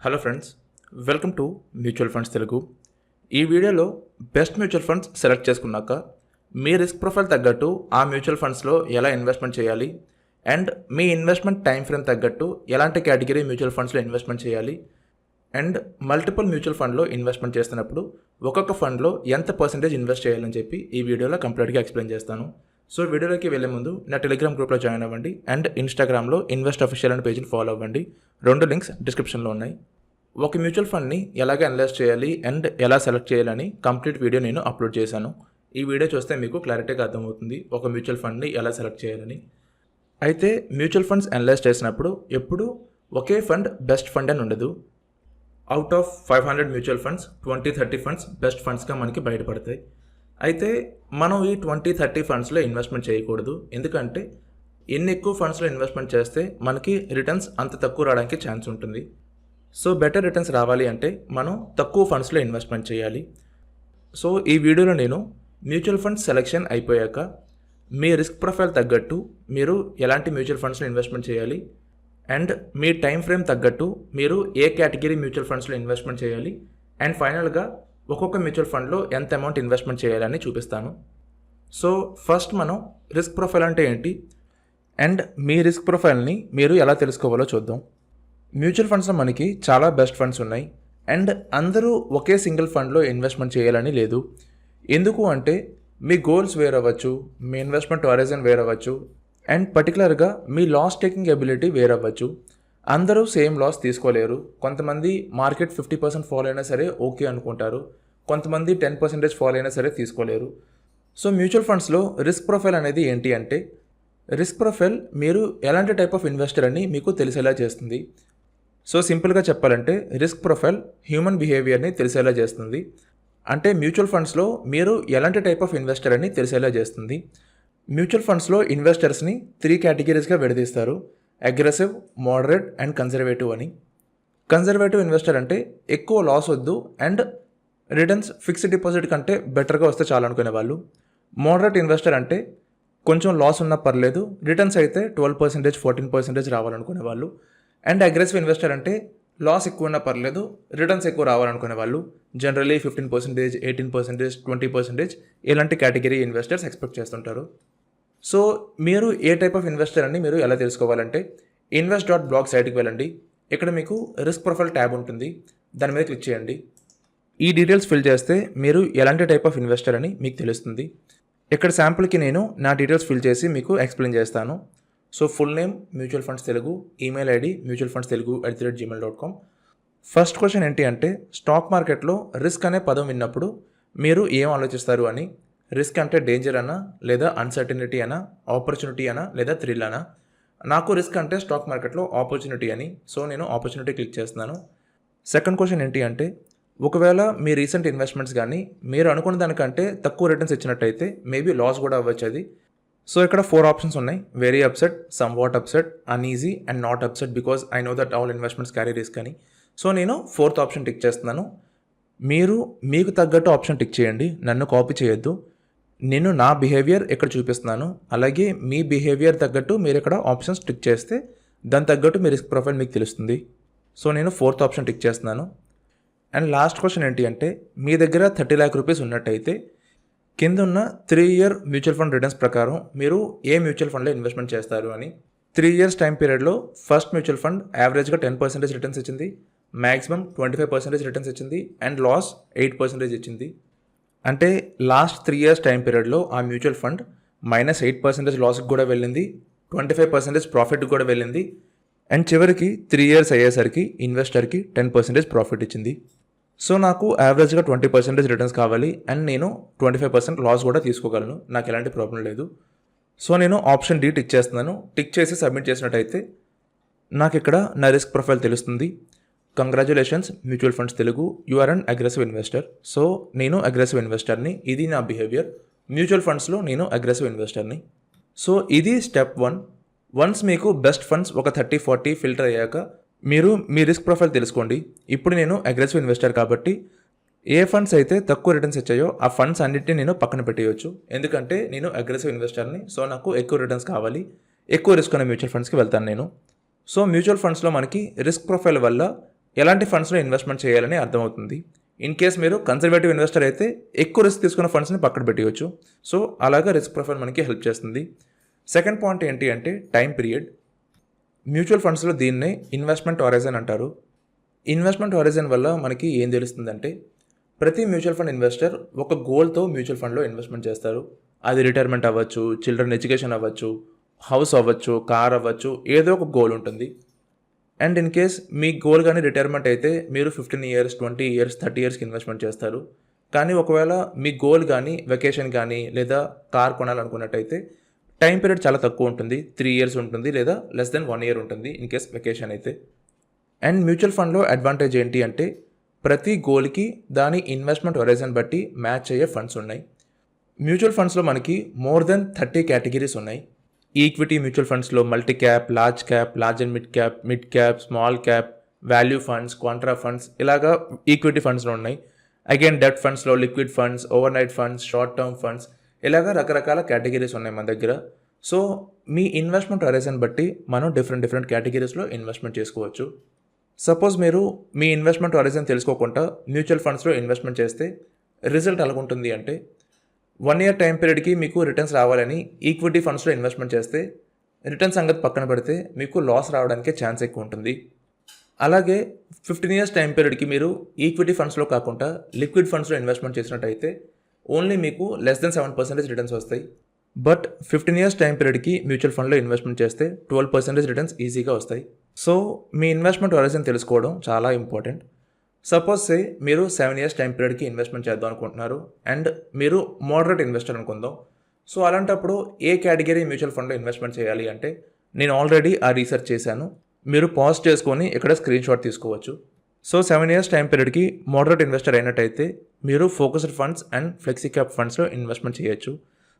Hello friends, welcome to mutual funds Telugu. ఈ వీడియోలో best mutual funds select చేసుకున్నాక మీ risk profile తగ్గట్టు ఆ మ్యూచువల్ ఫండ్స్లో ఎలా ఇన్వెస్ట్మెంట్ చేయాలి and me investment time frame తగ్గట్టు ఎలాంటి కేటగిరీ మ్యూచువల్ ఫండ్స్లో ఇన్వెస్ట్మెంట్ చేయాలి అండ్ మల్టిపుల్ మ్యూచువల్ ఫండ్లో ఇన్వెస్ట్మెంట్ చేస్తున్నప్పుడు ఒక్కొక్క ఫండ్లో ఎంత పర్సెంటేజ్ ఇన్వెస్ట్ చేయాలని చెప్పి ఈ వీడియోలో కంప్లీట్గా ఎక్స్ప్లెయిన్ చేస్తాను. సో వీడియోలోకి వెళ్ళే ముందు నా టెలిగ్రామ్ గ్రూప్లో జాయిన్ అవ్వండి అండ్ ఇన్స్టాగ్రామ్లో ఇన్వెస్ట్ అఫీషియల్ అనే పేజ్ని ఫాలో అవ్వండి. రెండు లింక్స్ డిస్క్రిప్షన్లో ఉన్నాయి. ఒక మ్యూచువల్ ఫండ్ని ఎలాగ అనలైజ్ చేయాలి అండ్ ఎలా సెలెక్ట్ చేయాలని కంప్లీట్ వీడియో నేను అప్లోడ్ చేశాను. ఈ వీడియో చూస్తే మీకు క్లారిటీగా అర్థమవుతుంది ఒక మ్యూచువల్ ఫండ్ని ఎలా సెలెక్ట్ చేయాలని. అయితే మ్యూచువల్ ఫండ్స్ అనలైజ్ చేసినప్పుడు ఎప్పుడు ఒకే ఫండ్ బెస్ట్ ఫండ్ అని ఉండదు. Out of 500 mutual funds 20-30 funds best ఫండ్స్గా మనకి బయటపడతాయి. అయితే మనం ఈ 20-30 ఫండ్స్లో ఇన్వెస్ట్మెంట్ చేయకూడదు. ఎందుకంటే ఎన్ని ఎక్కువ ఫండ్స్లో ఇన్వెస్ట్మెంట్ చేస్తే మనకి రిటర్న్స్ అంత తక్కువ రావడానికి ఛాన్స్ ఉంటుంది. సో బెటర్ రిటర్న్స్ రావాలి అంటే మనం తక్కువ ఫండ్స్లో ఇన్వెస్ట్మెంట్ చేయాలి. సో ఈ వీడియోలో నేను మ్యూచువల్ ఫండ్స్ సెలెక్షన్ అయిపోయాక మీ రిస్క్ ప్రొఫైల్ తగ్గట్టు మీరు ఎలాంటి మ్యూచువల్ ఫండ్స్లో ఇన్వెస్ట్మెంట్ చేయాలి అండ్ మీ టైం ఫ్రేమ్ తగ్గట్టు మీరు ఏ కేటగిరీ మ్యూచువల్ ఫండ్స్లో ఇన్వెస్ట్మెంట్ చేయాలి అండ్ ఫైనల్గా ఒక్కొక్క మ్యూచువల్ ఫండ్లో ఎంత అమౌంట్ ఇన్వెస్ట్మెంట్ చేయాలని చూపిస్తాను. సో ఫస్ట్ మనం రిస్క్ ప్రొఫైల్ అంటే ఏంటి అండ్ మీ రిస్క్ ప్రొఫైల్ని మీరు ఎలా తెలుసుకోవాలో చూద్దాం. మ్యూచువల్ ఫండ్స్లో మనకి చాలా బెస్ట్ ఫండ్స్ ఉన్నాయి అండ్ అందరూ ఒకే సింగిల్ ఫండ్లో ఇన్వెస్ట్మెంట్ చేయాలని లేదు. ఎందుకు అంటే మీ గోల్స్ వేరవ్వచ్చు, మీ ఇన్వెస్ట్మెంట్ హొరైజన్ వేరవ్వచ్చు అండ్ పర్టికులర్గా మీ లాస్ టేకింగ్ ఎబిలిటీ వేరవ్వచ్చు. అందరూ సేమ్ లాస్ తీసుకోలేరు. కొంతమంది మార్కెట్ 50% ఫాల్ అయినా సరే ఓకే అనుకుంటారు, కొంతమంది 10% ఫాల్ అయినా సరే తీసుకోలేరు. సో మ్యూచువల్ ఫండ్స్లో రిస్క్ ప్రొఫైల్ అనేది ఏంటి అంటే రిస్క్ ప్రొఫైల్ మీరు ఎలాంటి టైప్ ఆఫ్ ఇన్వెస్టర్ అని మీకు తెలిసేలా చేస్తుంది. సో సింపుల్గా చెప్పాలంటే రిస్క్ ప్రొఫైల్ హ్యూమన్ బిహేవియర్ని తెలిసేలా చేస్తుంది. అంటే మ్యూచువల్ ఫండ్స్లో మీరు ఎలాంటి టైప్ ఆఫ్ ఇన్వెస్టర్ అని తెలిసేలా చేస్తుంది. మ్యూచువల్ ఫండ్స్లో ఇన్వెస్టర్స్ని 3 కేటగిరీస్గా విడదీస్తారు: అగ్రెసివ్, మోడరేట్ అండ్ కన్జర్వేటివ్ అని. కన్జర్వేటివ్ ఇన్వెస్టర్ అంటే ఎక్కువ లాస్ వద్దు అండ్ రిటర్న్స్ ఫిక్స్డ్ డిపాజిట్ కంటే బెటర్గా వస్తే చాలు అనుకునే వాళ్ళు. మోడరేట్ ఇన్వెస్టర్ అంటే కొంచెం లాస్ ఉన్నా పర్లేదు, రిటర్న్స్ అయితే 12%, 14% రావాలనుకునే వాళ్ళు. అండ్ అగ్రెసివ్ ఇన్వెస్టర్ అంటే లాస్ ఎక్కువ ఉన్నా పర్లేదు, రిటర్న్స్ ఎక్కువ రావాలనుకునే వాళ్ళు. జనరలీ 15%, 18%, 20% ఇలాంటి కేటగిరీ ఇన్వెస్టర్స్ ఎక్స్పెక్ట్ చేస్తుంటారు. సో మీరు ఏ టైప్ ఆఫ్ ఇన్వెస్టర్ అని మీరు ఎలా తెలుసుకోవాలంటే invest.blog సైట్కి వెళ్ళండి. ఇక్కడ మీకు రిస్క్ ప్రొఫైల్ ట్యాబ్ ఉంటుంది, దాని మీద క్లిక్ చేయండి. ఈ డీటెయిల్స్ ఫిల్ చేస్తే మీరు ఎలాంటి టైప్ ఆఫ్ ఇన్వెస్టర్ అని మీకు తెలుస్తుంది. ఇక్కడ శాంపుల్కి నేను నా డీటెయిల్స్ ఫిల్ చేసి మీకు ఎక్స్ప్లెయిన్ చేస్తాను. So full name mutual funds Telugu, email ID mutualfundstelugu@gmail.com. First question ఏంటి అంటే స్టాక్ మార్కెట్లో రిస్క్ అనే పదం విన్నప్పుడు మీరు ఏం ఆలోచిస్తారు అని. రిస్క్ అంటే డేంజర్ అనా, లేదా అన్సర్టనిటీ అనా, ఆపర్చునిటీ అనా, లేదా థ్రిల్ అనా. నాకు రిస్క్ అంటే స్టాక్ మార్కెట్లో ఆపర్చునిటీ అని, సో నేను ఆపర్చునిటీ క్లిక్ చేస్తున్నాను. సెకండ్ క్వశ్చన్ ఏంటి అంటే ఒకవేళ మీ రీసెంట్ ఇన్వెస్ట్మెంట్స్ కానీ మీరు అనుకున్న దానికంటే తక్కువ రిటర్న్స్ ఇచ్చినట్టయితే మేబీ లాస్ కూడా అవ్వచ్చు అది. సో ఇక్కడ 4 ఆప్షన్స్ ఉన్నాయి: very upset, some what upset, uneasy and not upset because I know that all investments carry risk అని. సో నేను 4th ఆప్షన్ టిక్ చేస్తున్నాను. మీరు మీకు తగ్గట్టు ఆప్షన్ టిక్ చేయండి, నన్ను కాపీ చేయొద్దు. నేను నా బిహేవియర్ ఇక్కడ చూపిస్తున్నాను, అలాగే మీ బిహేవియర్ తగ్గట్టు మీరు ఇక్కడ ఆప్షన్స్ టిక్ చేస్తే దాని తగ్గట్టు మీ రిస్క్ ప్రొఫైల్ మీకు తెలుస్తుంది. సో నేను 4th ఆప్షన్ టిక్ చేస్తున్నాను. అండ్ లాస్ట్ క్వశ్చన్ ఏంటి అంటే మీ దగ్గర 30 lakh రూపీస్ ఉన్నట్టయితే కింద ఉన్న 3 year మ్యూచువల్ ఫండ్ రిటర్న్స్ ప్రకారం మీరు ఏ మ్యూచువల్ ఫండ్లో ఇన్వెస్ట్మెంట్ చేస్తారు అని. 3 years టైం పీరియడ్లో ఫస్ట్ మ్యూచువల్ ఫండ్ యావరేజ్గా 10% రిటర్న్స్ ఇచ్చింది, మ్యాక్సిమం 25% రిటర్న్స్ ఇచ్చింది అండ్ లాస్ 8% ఇచ్చింది. అంటే లాస్ట్ 3 years టైం పీరియడ్లో ఆ మ్యూచువల్ ఫండ్ -8% లాస్కి కూడా వెళ్ళింది, 25% ప్రాఫిట్కి కూడా వెళ్ళింది అండ్ చివరికి 3 years అయ్యేసరికి ఇన్వెస్టర్కి 10% ప్రాఫిట్ ఇచ్చింది. సో నాకు యావరేజ్గా 20% రిటర్న్స్ కావాలి అండ్ నేను 25% లాస్ కూడా తీసుకోగలను, నాకు ఎలాంటి ప్రాబ్లం లేదు. సో నేను ఆప్షన్ డి టిక్ చేస్తున్నాను. టిక్ చేసి సబ్మిట్ చేసినట్టయితే నాకు ఇక్కడ నా రిస్క్ ప్రొఫైల్ తెలుస్తుంది. Congratulations mutual funds Telugu, you are an aggressive investor. So నేను అగ్రెసివ్ ఇన్వెస్టర్ని, ఇది నా బిహేవియర్. మ్యూచువల్ ఫండ్స్లో నేను అగ్రెసివ్ ఇన్వెస్టర్ని. సో ఇది స్టెప్ 1. వన్స్ మీకు బెస్ట్ ఫండ్స్ ఒక 30-40 ఫిల్టర్ అయ్యాక మీరు మీ రిస్క్ ప్రొఫైల్ తెలుసుకోండి. ఇప్పుడు నేను అగ్రెసివ్ ఇన్వెస్టర్ కాబట్టి ఏ ఫండ్స్ అయితే తక్కువ రిటర్న్స్ ఇచ్చాయో ఆ ఫండ్స్ అన్నింటినీ నేను పక్కన పెట్టేయచ్చు. ఎందుకంటే నేను అగ్రెసివ్ ఇన్వెస్టర్ని, సో నాకు ఎక్కువ రిటర్న్స్ కావాలి, ఎక్కువ రిస్క్ ఉన్న మ్యూచువల్ ఫండ్స్కి వెళ్తాను నేను. సో మ్యూచువల్ ఫండ్స్లో మనకి రిస్క్ ప్రొఫైల్ వల్ల ఎలాంటి ఫండ్స్లో ఇన్వెస్ట్మెంట్ చేయాలని అర్థమవుతుంది. ఇన్ కేస్ మీరు కన్సర్వేటివ్ ఇన్వెస్టర్ అయితే ఎక్కువ రిస్క్ తీసుకున్న ఫండ్స్ని పక్కన పెట్టవచ్చు. సో అలాగా రిస్క్ ప్రొఫైల్ మనకి హెల్ప్ చేస్తుంది. సెకండ్ పాయింట్ ఏంటి అంటే టైం పీరియడ్. మ్యూచువల్ ఫండ్స్లో దీన్నే ఇన్వెస్ట్మెంట్ హారైజన్ అంటారు. ఇన్వెస్ట్మెంట్ హారైజన్ వల్ల మనకి ఏం తెలుస్తుందంటే ప్రతి మ్యూచువల్ ఫండ్ ఇన్వెస్టర్ ఒక గోల్తో మ్యూచువల్ ఫండ్లో ఇన్వెస్ట్మెంట్ చేస్తారు. అది రిటైర్మెంట్ అవ్వచ్చు, చిల్డ్రన్ ఎడ్యుకేషన్ అవ్వచ్చు, హౌస్ అవ్వచ్చు, కార్ అవ్వచ్చు, ఏదో ఒక గోల్ ఉంటుంది. And in case me goal కానీ రిటైర్మెంట్ అయితే మీరు 15 years, 20 years, 30 yearsకి ఇన్వెస్ట్మెంట్ చేస్తారు. కానీ ఒకవేళ మీ గోల్ కానీ వెకేషన్ కానీ లేదా కార్ కొనాలనుకున్నట్టయితే టైం పీరియడ్ చాలా తక్కువ ఉంటుంది. 3 years ఉంటుంది లేదా లెస్ దెన్ 1 year ఉంటుంది ఇన్ కేస్ వెకేషన్ అయితే. అండ్ మ్యూచువల్ ఫండ్లో అడ్వాంటేజ్ ఏంటి అంటే ప్రతి గోల్కి దాని ఇన్వెస్ట్మెంట్ హొరైజన్ బట్టి మ్యాచ్ అయ్యే ఫండ్స్ ఉన్నాయి. మ్యూచువల్ ఫండ్స్లో మనకి మోర్ దెన్ 30 కేటగిరీస్ ఉన్నాయి. ఈక్విటీ మ్యూచువల్ ఫండ్స్లో multi cap, large and mid cap, small cap, value funds, Contra funds ఇలాగా ఈక్విటీ ఫండ్స్లో ఉన్నాయి. అగైన్ డెట్ ఫండ్స్లో liquid funds, over night funds, short term funds ఇలాగా రకరకాల కేటగిరీస్ ఉన్నాయి మన దగ్గర. సో మీ ఇన్వెస్ట్మెంట్ హొరైజన్ బట్టి మనం డిఫరెంట్ కేటగిరీస్లో ఇన్వెస్ట్మెంట్ చేసుకోవచ్చు. సపోజ్ మీరు మీ ఇన్వెస్ట్మెంట్ హొరైజన్ తెలుసుకోకుండా మ్యూచువల్ ఫండ్స్లో ఇన్వెస్ట్మెంట్ చేస్తే రిజల్ట్ ఎలాగుంటుంది అంటే 1 year టైం పీరియడ్కి మీకు రిటర్న్స్ రావాలని ఈక్విటీ ఫండ్స్లో ఇన్వెస్ట్మెంట్ చేస్తే రిటర్న్ సంగతి పక్కన పెడితే మీకు లాస్ రావడానికే ఛాన్స్ ఎక్కువ ఉంటుంది. అలాగే 15 years టైం పీరియడ్కి మీరు ఈక్విటీ ఫండ్స్లో కాకుండా లిక్విడ్ ఫండ్స్లో ఇన్వెస్ట్మెంట్ చేసినట్టయితే ఓన్లీ మీకు లెస్ దెన్ 7% రిటర్న్స్ వస్తాయి. బట్ 15 years టైం పీరియడ్కి మ్యూచువల్ ఫండ్లో ఇన్వెస్ట్మెంట్ చేస్తే 12% రిటర్న్స్ ఈజీగా వస్తాయి. సో మీ ఇన్వెస్ట్మెంట్ హొరైజన్ తెలుసుకోవడం చాలా ఇంపార్టెంట్. సపోజ్ సే మీరు 7 years టైం పీరియడ్కి ఇన్వెస్ట్మెంట్ చేద్దాం అనుకుంటున్నారు అండ్ మీరు మోడరేట్ ఇన్వెస్టర్ అనుకుందాం. సో అలాంటప్పుడు ఏ కేటగిరీ మ్యూచువల్ ఫండ్లో ఇన్వెస్ట్మెంట్ చేయాలి అంటే నేను ఆల్రెడీ ఆ రీసెర్చ్ చేశాను. మీరు పాజ్ చేసుకొని ఇక్కడ స్క్రీన్ షాట్ తీసుకోవచ్చు. సో 7 years టైం పీరియడ్కి మోడరేట్ ఇన్వెస్టర్ అయినట్టయితే మీరు focused funds and flexi cap ఫండ్స్లో ఇన్వెస్ట్మెంట్ చేయొచ్చు.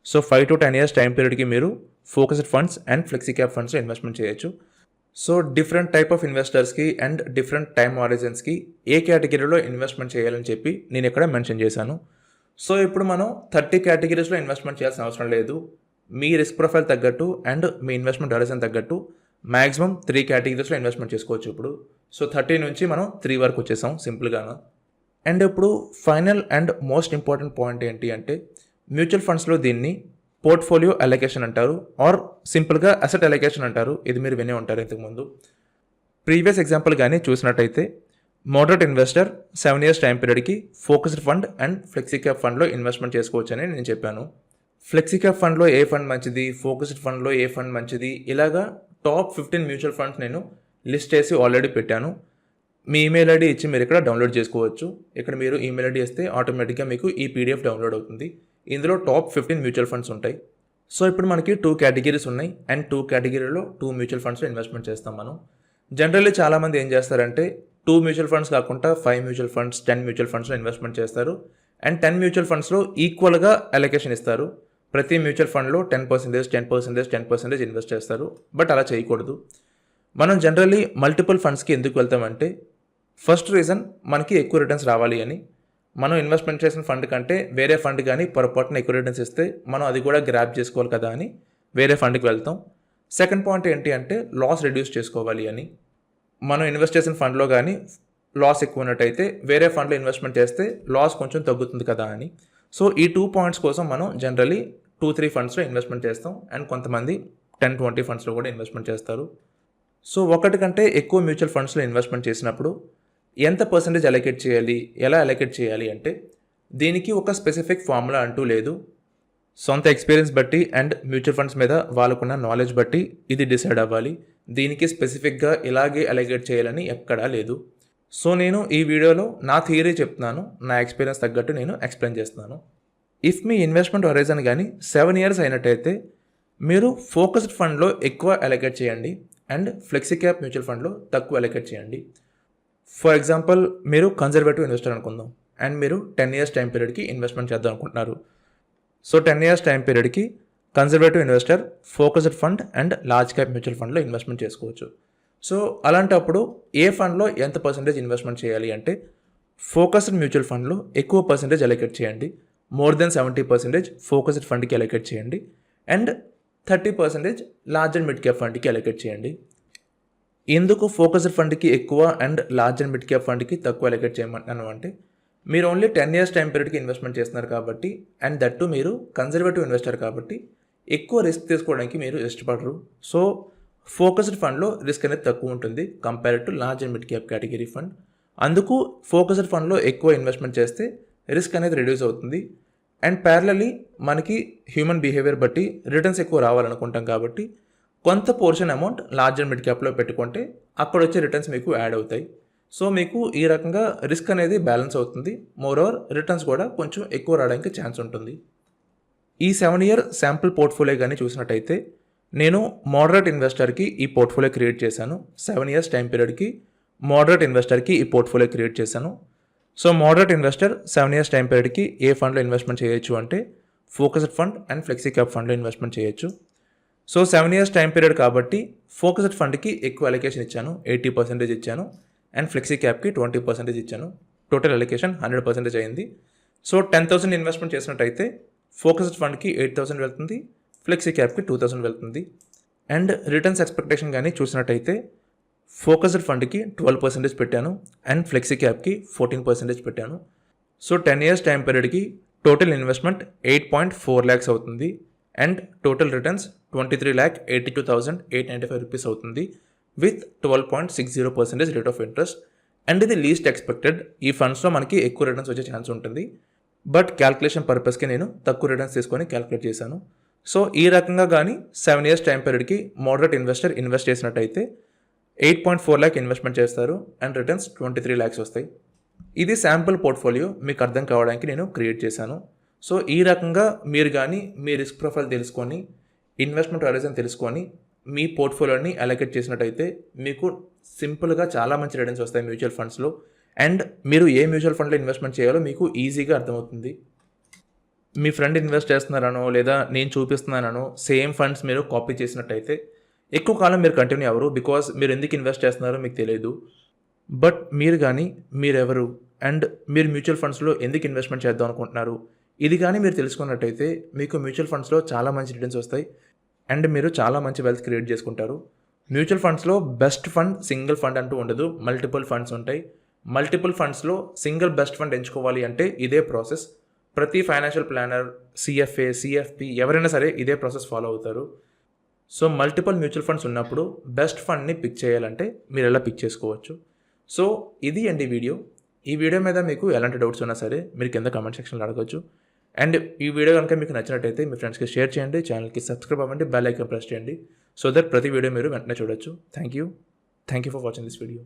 సో 5 to 10 years టైం పీరియడ్కి మీరు focused funds and flexi cap ఫండ్స్లో ఇన్వెస్ట్మెంట్ చేయొచ్చు. సో డిఫరెంట్ టైప్ ఆఫ్ ఇన్వెస్టర్స్కి అండ్ డిఫరెంట్ టైమ్ హారిజన్స్కి ఏ కేటగిరీలో ఇన్వెస్ట్మెంట్ చేయాలని చెప్పి నేను ఇక్కడ మెన్షన్ చేశాను. సో ఇప్పుడు మనం 30 కేటగిరీస్లో ఇన్వెస్ట్మెంట్ చేయాల్సిన అవసరం లేదు. మీ రిస్క్ ప్రొఫైల్ తగ్గట్టు అండ్ మీ ఇన్వెస్ట్మెంట్ హారిజన్ తగ్గట్టు మ్యాక్సిమం 3 కేటగిరీస్లో ఇన్వెస్ట్మెంట్ చేసుకోవచ్చు ఇప్పుడు. సో 30 నుంచి మనం 3 వరకు వచ్చేసాం సింపుల్గాను. అండ్ ఇప్పుడు final and most important point ఏంటి అంటే మ్యూచువల్ ఫండ్స్లో దీన్ని పోర్ట్ఫోలియో అలొకేషన్ అంటారు ఆర్ సింపుల్గా అసెట్ అలొకేషన్ అంటారు. ఇది మీరు వినే ఉంటారు ఇంతకుముందు. ప్రీవియస్ ఎగ్జాంపుల్ కానీ చూసినట్టయితే మోడరేట్ ఇన్వెస్టర్ 7 years టైం పీరియడ్కి focused fund and flexi cap ఫండ్లో ఇన్వెస్ట్మెంట్ చేసుకోవచ్చని నేను చెప్పాను. ఫ్లెక్సీ క్యాప్ ఫండ్లో ఏ ఫండ్ మంచిది, ఫోకస్డ్ ఫండ్లో ఏ ఫండ్ మంచిది ఇలాగా టాప్ 15 మ్యూచువల్ ఫండ్స్ నేను లిస్ట్ చేసి ఆల్రెడీ పెట్టాను. మీ ఈమెయిల్ ఐడి ఇచ్చి మీరు ఇక్కడ డౌన్లోడ్ చేసుకోవచ్చు. ఇక్కడ మీరు ఈమెయిల్ ఐడి ఇస్తే ఆటోమేటిక్గా మీకు ఈ పీడిఎఫ్ డౌన్లోడ్ అవుతుంది. ఇందులో టాప్ 15 మ్యూచువల్ ఫండ్స్ ఉంటాయి. సో ఇప్పుడు మనకి 2 కేటగిరీస్ ఉన్నాయి అండ్ 2 కేటగిరీలో 2 మ్యూచువల్ ఫండ్స్లో ఇన్వెస్ట్మెంట్ చేస్తాం మనం. జనరల్లీ చాలామంది ఏం చేస్తారంటే 2 మ్యూచువల్ ఫండ్స్ కాకుండా 5 మ్యూచువల్ ఫండ్స్, 10 మ్యూచువల్ ఫండ్స్లో ఇన్వెస్ట్మెంట్ చేస్తారు అండ్ 10 మ్యూచువల్ ఫండ్స్లో ఈక్వల్గా అలొకేషన్ ఇస్తారు. ప్రతి మ్యూచువల్ ఫండ్లో 10% ఇన్వెస్ట్ చేస్తారు. బట్ అలా చేయకూడదు. మనం జనరల్లీ మల్టిపుల్ ఫండ్స్కి ఎందుకు వెళ్తామంటే ఫస్ట్ రీజన్ మనకి ఎక్కువ రిటర్న్స్ రావాలి అని. మనం ఇన్వెస్ట్మెంట్ చేసిన ఫండ్ కంటే వేరే ఫండ్ కానీ పొరపాటున ఎక్కువ రిటర్న్స్ ఇస్తే మనం అది కూడా గ్రాప్ చేసుకోవాలి కదా అని వేరే ఫండ్కి వెళ్తాం. సెకండ్ పాయింట్ ఏంటి అంటే లాస్ రెడ్యూస్ చేసుకోవాలి అని. మనం ఇన్వెస్ట్ చేసిన ఫండ్లో కానీ లాస్ ఎక్కువ ఉన్నట్టయితే వేరే ఫండ్లో ఇన్వెస్ట్మెంట్ చేస్తే లాస్ కొంచెం తగ్గుతుంది కదా అని. సో ఈ 2 పాయింట్స్ కోసం మనం జనరల్లీ 2-3 ఫండ్స్లో ఇన్వెస్ట్మెంట్ చేస్తాం అండ్ కొంతమంది 10-20 ఫండ్స్లో కూడా ఇన్వెస్ట్మెంట్ చేస్తారు. సో ఒకటి కంటే ఎక్కువ మ్యూచువల్ ఫండ్స్లో ఇన్వెస్ట్మెంట్ చేసినప్పుడు ఎంత పర్సెంటేజ్ అలొకేట్ చేయాలి, ఎలా అలొకేట్ చేయాలి అంటే దీనికి ఒక స్పెసిఫిక్ ఫార్ములా అంటూ లేదు. సొంత ఎక్స్పీరియన్స్ బట్టి అండ్ మ్యూచువల్ ఫండ్స్ మీద వాళ్ళకున్న నాలెడ్జ్ బట్టి ఇది డిసైడ్ అవ్వాలి. దీనికి స్పెసిఫిక్గా ఇలాగే అలొకేట్ చేయాలని ఎక్కడా లేదు. సో నేను ఈ వీడియోలో నా థియరీ చెప్తున్నాను, నా ఎక్స్పీరియన్స్ తగ్గట్టు నేను ఎక్స్ప్లెయిన్ చేస్తున్నాను. ఇఫ్ మీ ఇన్వెస్ట్మెంట్ హొరైజన్ కానీ 7 years అయినట్టయితే మీరు ఫోకస్డ్ ఫండ్లో ఎక్కువ అలొకేట్ చేయండి అండ్ ఫ్లెక్సీ క్యాప్ మ్యూచువల్ ఫండ్లో తక్కువ అలొకేట్ చేయండి. ఫర్ ఎగ్జాంపుల్ మీరు కన్జర్వేటివ్ ఇన్వెస్టర్ అనుకుందాం అండ్ మీరు 10 years టైం పీరియడ్కి ఇన్వెస్ట్మెంట్ చేద్దాం అనుకుంటున్నారు. సో 10 years టైం పీరియడ్కి conservative investor focused fund and large cap mutual ఫండ్లో ఇన్వెస్ట్మెంట్ చేసుకోవచ్చు. సో అలాంటప్పుడు ఏ ఫండ్లో ఎంత పర్సెంటేజ్ ఇన్వెస్ట్మెంట్ చేయాలి అంటే ఫోకస్డ్ మ్యూచువల్ ఫండ్లో ఎక్కువ పర్సెంటేజ్ అలొకేట్ చేయండి. మోర్ దెన్ 70% ఫోకస్డ్ ఫండ్కి అలొకేట్ చేయండి and 30% large and mid cap ఫండ్కి అలొకేట్ చేయండి. ఎందుకు ఫోకస్డ్ ఫండ్కి ఎక్కువ and large and mid cap ఫండ్కి తక్కువ అలొకేట్ చేయమన్నాను అంటే, మీరు ఓన్లీ 10 ఇయర్స్ టైం పీరియడ్కి ఇన్వెస్ట్మెంట్ చేస్తున్నారు కాబట్టి, అండ్ దట్టు మీరు కన్జర్వేటివ్ ఇన్వెస్టర్ కాబట్టి ఎక్కువ రిస్క్ తీసుకోవడానికి మీరు ఇష్టపడరు. సో ఫోకస్డ్ ఫండ్లో రిస్క్ అనేది తక్కువ ఉంటుంది compare to large and mid cap category fund. అందుకు ఫోకస్డ్ ఫండ్లో ఎక్కువ ఇన్వెస్ట్మెంట్ చేస్తే రిస్క్ అనేది రెడ్యూస్ అవుతుంది. అండ్ ప్యారలల్లీ మనకి హ్యూమన్ బిహేవియర్ బట్టి రిటర్న్స్ ఎక్కువ రావాలనుకుంటాం కాబట్టి కొంత portion amount large and mid క్యాప్లో పెట్టుకుంటే అక్కడ వచ్చే రిటర్న్స్ మీకు యాడ్ అవుతాయి. సో మీకు ఈ రకంగా రిస్క్ అనేది బ్యాలెన్స్ అవుతుంది. మోర్ ఓవర్ రిటర్న్స్ కూడా కొంచెం ఎక్కువ రావడానికి ఛాన్స్ ఉంటుంది. ఈ 7 ఇయర్ శాంపుల్ పోర్ట్ఫోలియో కానీ చూసినట్టయితే నేను మోడరేట్ ఇన్వెస్టర్కి ఈ పోర్ట్ఫోలియో క్రియేట్ చేశాను. 7 ఇయర్స్ టైం పీరియడ్కి మోడరేట్ ఇన్వెస్టర్కి ఈ పోర్ట్ఫోలియో క్రియేట్ చేశాను. So moderate investor 7 years time పీరియడ్కి ఏ ఫండ్లో ఇన్వెస్ట్మెంట్ చేయొచ్చు అంటే focused fund and flexi cap ఫండ్లో ఇన్వెస్ట్మెంట్ చేయొచ్చు. సో 7 ఇయర్స్ టైం పీరియడ్ కాబట్టి ఫోకస్డ్ ఫండ్కి ఎక్కువ అలొకేషన్ ఇచ్చాను, 80% ఇచ్చాను. అండ్ ఫ్లెక్సీ క్యాప్కి 20% ఇచ్చాను. టోటల్ అలొకేషన్ 100% అయింది. సో 10,000 ఇన్వెస్ట్మెంట్ చేసినట్టయితే ఫోకస్డ్ ఫండ్కి 8,000 వెళ్తుంది, ఫ్లెక్సీ క్యాప్కి 2,000 వెళ్తుంది. అండ్ రిటర్న్స్ ఎక్స్పెక్టేషన్ కానీ చూసినట్టయితే ఫోకస్డ్ ఫండ్కి 12% పెట్టాను అండ్ ఫ్లెక్సీ క్యాప్కి 14% పెట్టాను. సో 10 ఇయర్స్ టైం పీరియడ్కి టోటల్ ఇన్వెస్ట్మెంట్ 8.4 lakhs అవుతుంది అండ్ టోటల్ రిటర్న్స్ 23,82,895 రూపీస్ అవుతుంది with 12.60% rate of interest. And ఇది లీస్ట్ ఎక్స్పెక్టెడ్. ఈ ఫండ్స్లో మనకి ఎక్కువ రిటర్న్స్ వచ్చే ఛాన్స్ ఉంటుంది, బట్ క్యాల్కులేషన్ పర్పస్కి నేను తక్కువ రిటర్న్స్ తీసుకొని క్యాల్కులేట్ చేశాను. సో ఈ రకంగా కానీ 7 ఇయర్స్ టైం పీరియడ్కి మోడరేట్ ఇన్వెస్టర్ ఇన్వెస్ట్ చేసినట్టయితే 8.4 lakh ఇన్వెస్ట్మెంట్ చేస్తారు అండ్ రిటర్న్స్ 23 lakhs వస్తాయి. ఇది శాంపుల్ పోర్ట్ఫోలియో మీకు అర్థం కావడానికి నేను క్రియేట్ చేశాను. సో ఈ రకంగా మీరు కానీ మీ రిస్క్ ప్రొఫైల్ తెలుసుకొని ఇన్వెస్ట్మెంట్ హరైజన్ తెలుసుకొని మీ పోర్ట్ఫోలియోని అలొకేట్ చేసినట్టయితే మీకు సింపుల్గా చాలా మంచి రిటర్న్స్ వస్తాయి మ్యూచువల్ ఫండ్స్లో. అండ్ మీరు ఏ మ్యూచువల్ ఫండ్లో ఇన్వెస్ట్మెంట్ చేయాలో మీకు ఈజీగా అర్థమవుతుంది. మీ ఫ్రెండ్ ఇన్వెస్ట్ చేస్తున్నారనో లేదా నేను చూపిస్తున్నానో సేమ్ ఫండ్స్ మీరు కాపీ చేసినట్టయితే ఎక్కువ కాలం మీరు కంటిన్యూ అవ్వరు. బికాజ్ మీరు ఎందుకు ఇన్వెస్ట్ చేస్తున్నారో మీకు తెలియదు. బట్ మీరు కానీ మీరెవరు అండ్ మీరు మ్యూచువల్ ఫండ్స్లో ఎందుకు ఇన్వెస్ట్మెంట్ చేద్దాం అనుకుంటున్నారు ఇది కానీ మీరు తెలుసుకున్నట్టయితే మీకు మ్యూచువల్ ఫండ్స్లో చాలా మంచి రిటర్న్స్ వస్తాయి అండ్ మీరు చాలా మంచి వెల్త్ క్రియేట్ చేసుకుంటారు. మ్యూచువల్ ఫండ్స్లో బెస్ట్ ఫండ్ సింగిల్ ఫండ్ అంటూ ఉండదు, మల్టిపుల్ ఫండ్స్ ఉంటాయి. మల్టిపుల్ ఫండ్స్లో సింగిల్ బెస్ట్ ఫండ్ ఎంచుకోవాలి అంటే ఇదే ప్రాసెస్. ప్రతి ఫైనాన్షియల్ ప్లానర్, సిఎఫ్ఏ, సిఎఫ్పి ఎవరైనా సరే ఇదే ప్రాసెస్ ఫాలో అవుతారు. సో మల్టిపుల్ మ్యూచువల్ ఫండ్స్ ఉన్నప్పుడు బెస్ట్ ఫండ్ని పిక్ చేయాలంటే మీరు ఎలా పిక్ చేసుకోవచ్చు. సో ఇది అండి వీడియో. ఈ వీడియో మీద మీకు ఎలాంటి డౌట్స్ ఉన్నా సరే మీరు కింద కామెంట్ సెక్షన్లో అడగచ్చు. అండ్ ఈ వీడియో కనుక మీకు నచ్చినట్టయితే మీ ఫ్రెండ్స్కి షేర్ చేయండి, ఛానల్కి సబ్స్క్రైబ్ అవ్వండి, బెల్ ఐకాన్ ప్రెస్ చేయండి సో దట్ ప్రతి వీడియో మీరు వెంటనే చూడొచ్చు. Thank you for watching this video.